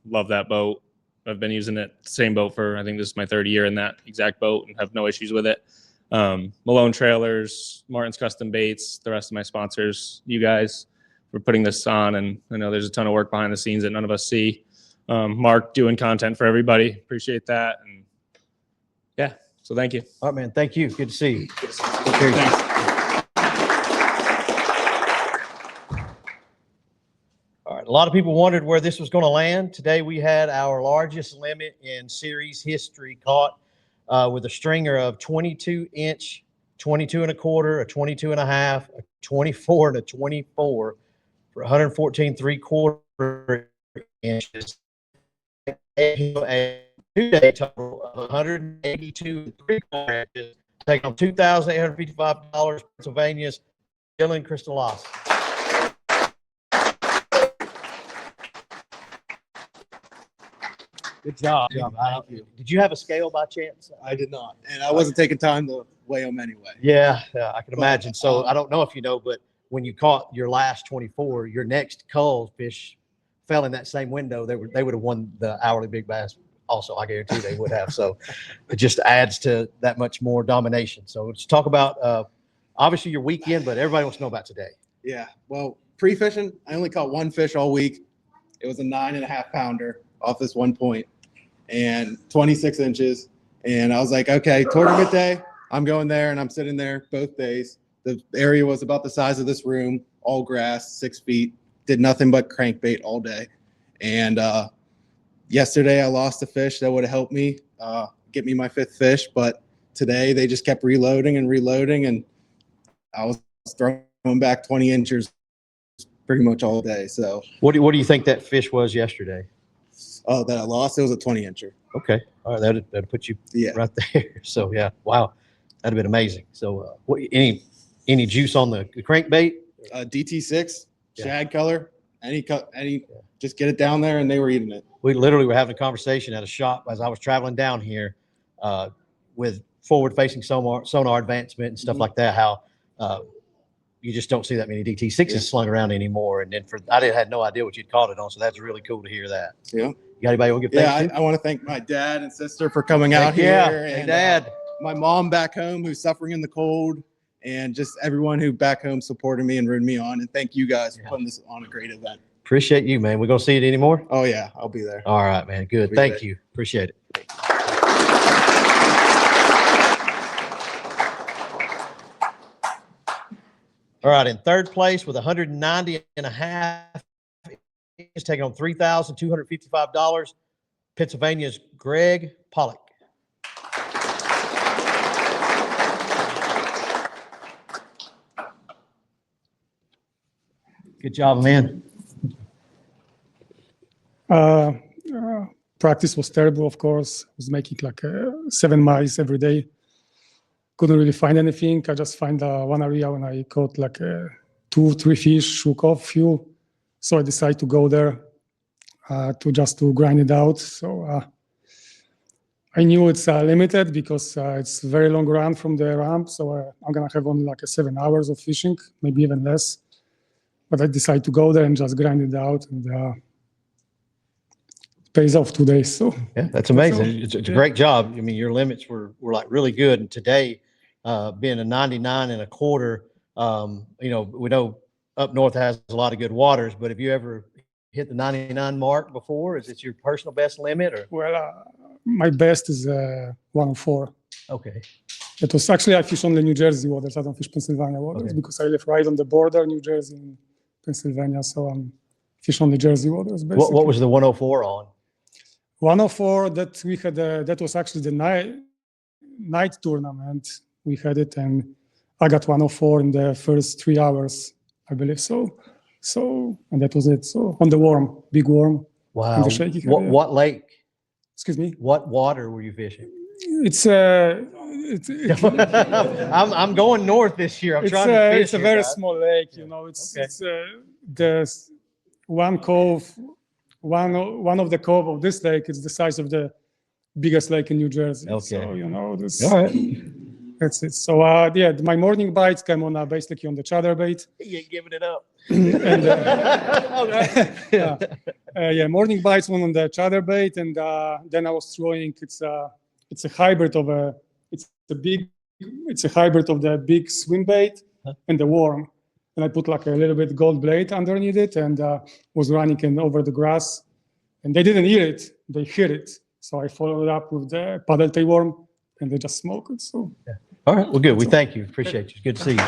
Love that boat. I've been using it, same boat for, I think this is my 3rd year in that exact boat and have no issues with it. Malone Trailers, Martin's Custom Baits, the rest of my sponsors, you guys for putting this on. And I know there's a ton of work behind the scenes that none of us see. Mark doing content for everybody. Appreciate that. And yeah, so thank you. All right, man. Thank you. Good to see you. Take care. Thanks. All right. A lot of people wondered where this was going to land. Today we had our largest limit in series history caught with a stringer of 22-inch, 22 and a quarter, a 22 and a half, a 24 and a 24 for 114 3/4 inches. A 2-day total of 182 3/4 inches, taking on $2,855. Pennsylvania's Dylan Cristolas. Good job. Did you have a scale by chance? I did not, and I wasn't taking time to weigh them anyway. Yeah, I can imagine. So I don't know if you know, but when you caught your last 24, your next cull fish fell in that same window. They would have won the hourly big bass. Also, I guarantee they would have. So it just adds to that much more domination. So let's talk about obviously your weekend, but everybody wants to know about today. Yeah. Well, pre-fishing, I only caught 1 fish all week. It was a 9.5 pounder off this one point and 26 inches. And I was like, okay, tournament day, I'm going there, and I'm sitting there both days. The area was about the size of this room, all grass, 6 feet, did nothing but crankbait all day. And yesterday I lost a fish that would have helped me get me my 5th fish, but today they just kept reloading, and I was throwing back 20 inches pretty much all day. So what do you think that fish was yesterday? Oh, that I lost? It was a 20-incher. Okay. All right. That'd put you right there. So, yeah. Wow. That'd have been amazing. So, any juice on the crankbait? DT6. shad color, just get it down there, and they were eating it. We literally were having a conversation at a shop as I was traveling down here with forward-facing sonar advancement and stuff like that, how you just don't see that many DT6s slung around anymore. And then I had no idea what you'd caught it on, so that's really cool to hear that. Yeah. You got anybody want to give thanks to? I want to thank my dad and sister for coming out here. Hey, And Dad. my mom back home who's suffering in the cold, and just everyone who back home supported me and rooted me on. And thank you guys for putting this on a great event. Appreciate you, man. We're going to see it anymore? Oh, yeah. I'll be there. All right, man. Good. Thank you. Appreciate it. All right, in third place with 190.5 is taking on $3,255. Pennsylvania's Greg Pollock. Good job, man. Practice was terrible, of course. I was making like 7 miles every day. Couldn't really find anything. I just find one area when I caught like 2-3 fish, shook off few. So I decided to go there to grind it out. So I knew it's limited because it's a very long run from the ramp. So I'm gonna have only like 7 hours of fishing, maybe even less. But I decided to go there and just grind it out, and it pays off 2 days. So yeah, that's amazing. It's a great job. I mean, your limits were like really good. And today, being a 99.25, you know, we know up north has a lot of good waters, but have you ever hit the 99 mark before? Is it your personal best limit, or? Well, my best is 104. Okay. It was actually, I fish only New Jersey waters. I don't fish Pennsylvania waters because I live right on the border, New Jersey and Pennsylvania. So I'm fish only Jersey waters. Basically. What was the 104 on? 104 that we had, that was actually the night tournament. We had it, and I got 104 in the first 3 hours, I believe so. And that was it. So on the worm, big worm. Wow. The shaky What lake? Excuse me? What water were you fishing? It's I'm going north this year. I'm trying to fish. It's a very small lake, you know. It's the one cove, one of the cove of this lake is the size of the biggest lake in New Jersey. Okay. So you know this. All right. That's it. So yeah, my morning bites came on basically on the chatterbait. You ain't giving it up. And yeah, morning bites went on the chatterbait, and then I was throwing. It's a hybrid of it's a hybrid of the big swim bait and the worm. And I put like a little bit gold blade underneath it, and was running it over the grass. And they didn't eat it; they hit it. So I followed up with the paddle tail worm, and they just smoked it. So yeah. All right, well, good. We thank you. Appreciate you. Good to see you.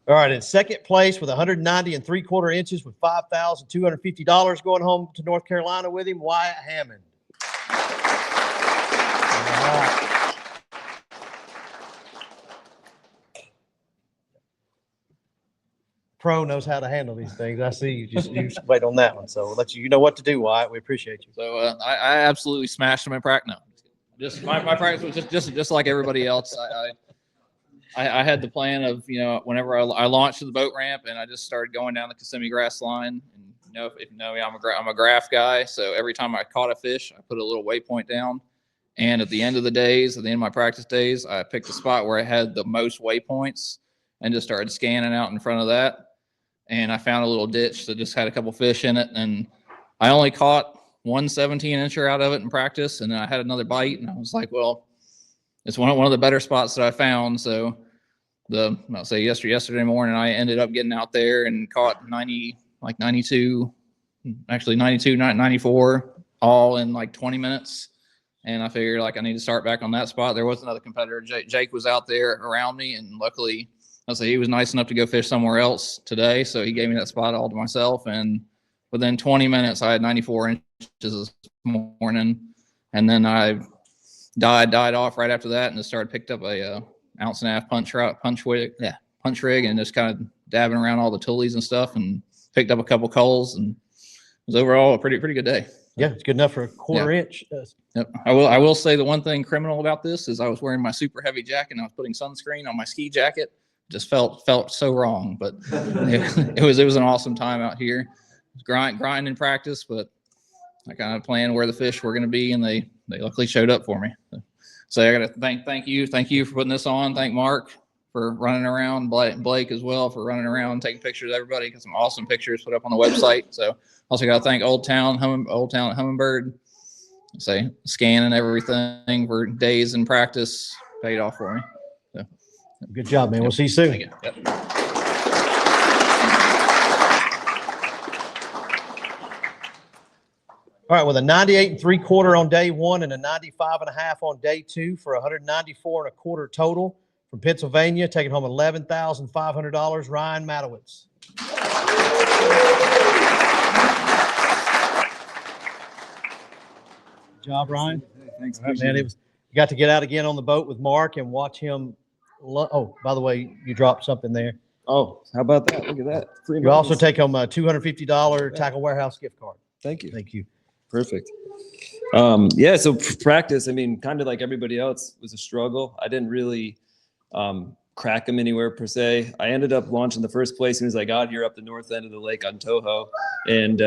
All right, in second place with 190.75 inches with $5,250 going home to North Carolina with him, Wyatt Hammond. All right. Pro knows how to handle these things. I see you just wait on that one. So we'll let you know what to do, Wyatt. We appreciate you. So I absolutely smashed him in practice. No, just my practice was just like everybody else. I had the plan of, you know, whenever I launched to the boat ramp and I just started going down the Kissimmee grass line. And you know, if you know me, I'm a graph guy. So every time I caught a fish, I put a little waypoint down. And at the end of the days, at the end of my practice days, I picked a spot where I had the most waypoints and just started scanning out in front of that. And I found a little ditch that just had a couple fish in it. And I only caught one 17-incher out of it in practice. And then I had another bite. And I was like, well, it's one of the better spots that I found. So I'll say yesterday morning, I ended up getting out there and caught 92, 94, all in like 20 minutes. And I figured like I need to start back on that spot. There was another competitor. Jake was out there around me, and luckily, I'll say he was nice enough to go fish somewhere else today. So he gave me that spot all to myself. And within 20 minutes, I had 94 inches this morning. And then I died off right after that and just picked up a ounce and a half punch rig, and just kind of dabbing around all the tullies and stuff, and picked up a couple coals, and it was overall a pretty good day. Yeah, it's good enough for a quarter inch. Yep. I will say the one thing criminal about this is I was wearing my super heavy jacket and I was putting sunscreen on my ski jacket. Just felt so wrong, but it was an awesome time out here. Grind in practice, but I kind of planned where the fish were going to be, and they luckily showed up for me. So I got to thank you for putting this on. Thank Mark for running around, Blake as well for running around and taking pictures of everybody. Got some awesome pictures put up on the website. So also got to thank Old Town at Hummingbird. Say scanning everything for days in practice paid off for me. So, good job, man. We'll see you soon. Thank you. Yep. All right, with a 98 3/4 on day one and a 95 1/2 on day two for 194 1/4 total from Pennsylvania, taking home $11,500. Ryan Matowitz. Good job, Ryan. Thanks, All right, man. You got to get out again on the boat with Mark and watch him. Oh, by the way, you dropped something there. Oh, how about that? Look at that. You also take home a $250 Tackle Warehouse gift card. Thank you. Thank you. Perfect. Yeah, so practice, I mean, kind of like everybody else, was a struggle. I didn't really crack them anywhere per se. I ended up launching the first place as soon as I got here up the north end of the lake on Toho. And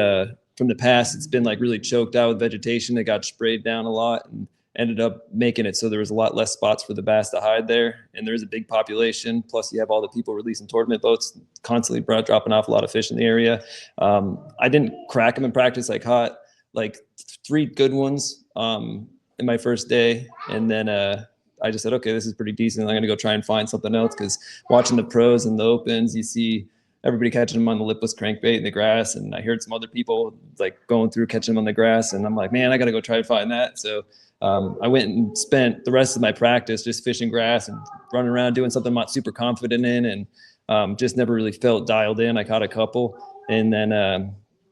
from the past, it's been like really choked out with vegetation. It got sprayed down a lot and ended up making it so there was a lot less spots for the bass to hide there. And there's a big population. Plus you have all the people releasing tournament boats constantly dropping off a lot of fish in the area. I didn't crack them in practice. I caught like 3 good ones in my first day. And then I just said, okay, this is pretty decent. I'm going to go try and find something else, because watching the pros and the opens, you see everybody catching them on the lipless crankbait in the grass. And I heard some other people like going through catching them on the grass. And I'm like, man, I got to go try and find that. So I went and spent the rest of my practice just fishing grass and running around doing something I'm not super confident in, and just never really felt dialed in. I caught a couple. And then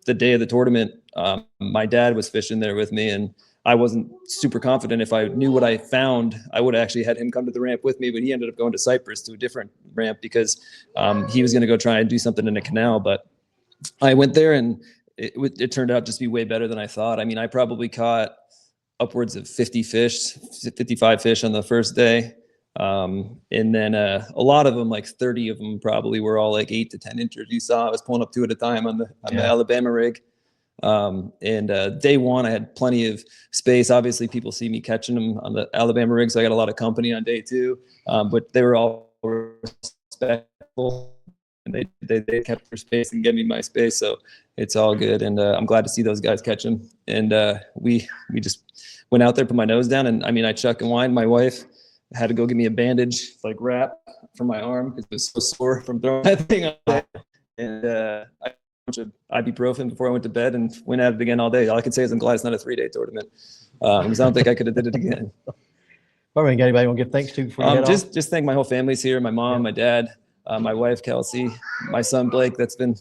the day of the tournament, my dad was fishing there with me, and I wasn't super confident. If I knew what I found, I would have actually had him come to the ramp with me, but he ended up going to Cypress to a different ramp because he was going to go try and do something in a canal. But I went there, and it turned out just to be way better than I thought. I mean, I probably caught upwards of 55 fish on the first day. And then a lot of them, like 30 of them probably were all like 8 to 10 inches. You saw I was pulling up 2 at a time on the Alabama rig. Day one, I had plenty of space. Obviously people see me catching them on the Alabama rig, so I got a lot of company on day 2. But they were all respectful, and they kept their space and gave me my space. So it's all good. And I'm glad to see those guys catch them. And we just went out there, put my nose down, and I mean, I chuck and wind. My wife had to go give me a bandage, like wrap for my arm, because it was so sore from throwing that thing on there. And I bunch of ibuprofen before I went to bed and went at it again all day. All I can say is I'm glad it's not a 3-day tournament, because I don't think I could have did it again. All right, got anybody want to give thanks to before you head off? Just thank my whole family's here. My mom, my dad, my wife Kelsey, my son Blake. That's been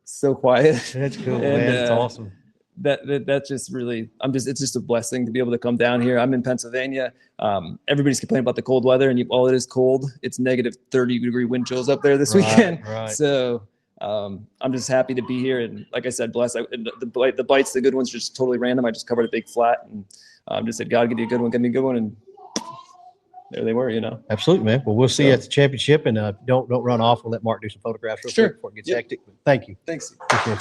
so quiet. That's cool, And, man. It's awesome. That's just really, it's just a blessing to be able to come down here. I'm in Pennsylvania. Everybody's complaining about the cold weather, and while it is cold, it's negative 30-degree wind chills up there this weekend. Right. So I'm just happy to be here. And like I said, blessed. The bites, the good ones, just totally random. I just covered a big flat and just said, God, give you a good one, give me a good one. And there they were, Absolutely, man. Well, we'll see you at the championship, and don't run off. We'll let Mark do some photographs real quick before it gets hectic. Thank you. Thanks. Appreciate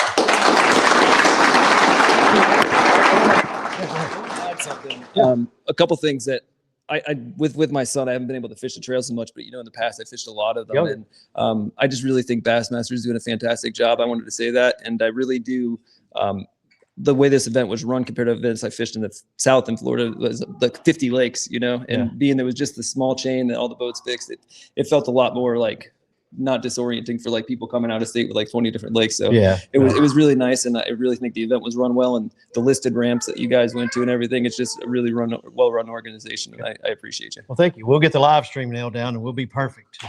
A couple things that I with my son, I haven't been able to fish the trails so much, but in the past I fished a lot of them. Yep. And I just really think Bassmaster is doing a fantastic job. I wanted to say that, and I really do. The way this event was run compared to events I fished in the south in Florida was like 50 lakes, and being there was just the small chain that all the boats fixed, it felt a lot more like not disorienting for like people coming out of state with like 20 different lakes. So it was really nice, and I really think the event was run well, and the listed ramps that you guys went to and everything, it's just a really well-run organization, and I appreciate you. Well, thank you. We'll get the live stream nailed down, and we'll be perfect.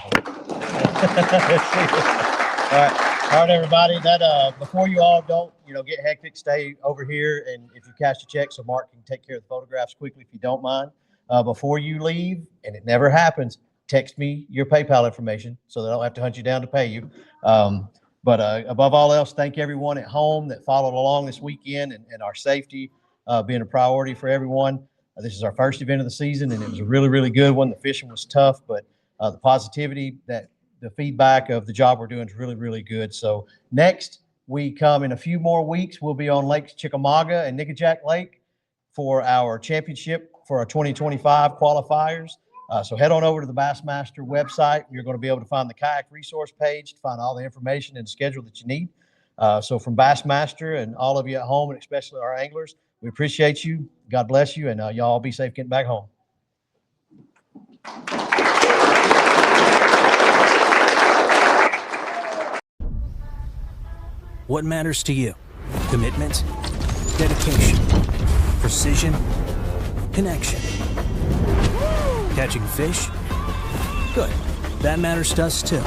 All right, everybody. That before you all don't get hectic, stay over here, and if you cash a check, so Mark can take care of the photographs quickly, if you don't mind. Before you leave, and it never happens, text me your PayPal information so that I don't have to hunt you down to pay you. But above all else, thank everyone at home that followed along this weekend and our safety. being a priority for everyone. This is our first event of the season, and it was a really, really good one. The fishing was tough, but the positivity, that the feedback of the job we're doing is really, really good. So next we come in a few more weeks, we'll be on Lakes Chickamauga and Nickajack Lake for our championship for our 2025 qualifiers. So head on over to the Bassmaster website. You're going to be able to find the kayak resource page to find all the information and schedule that you need. So from Bassmaster and all of you at home, and especially our anglers, we appreciate you. God bless you, and y'all be safe getting back home. What matters to you? Commitment, dedication, precision, connection. Catching fish? Good. That matters to us too.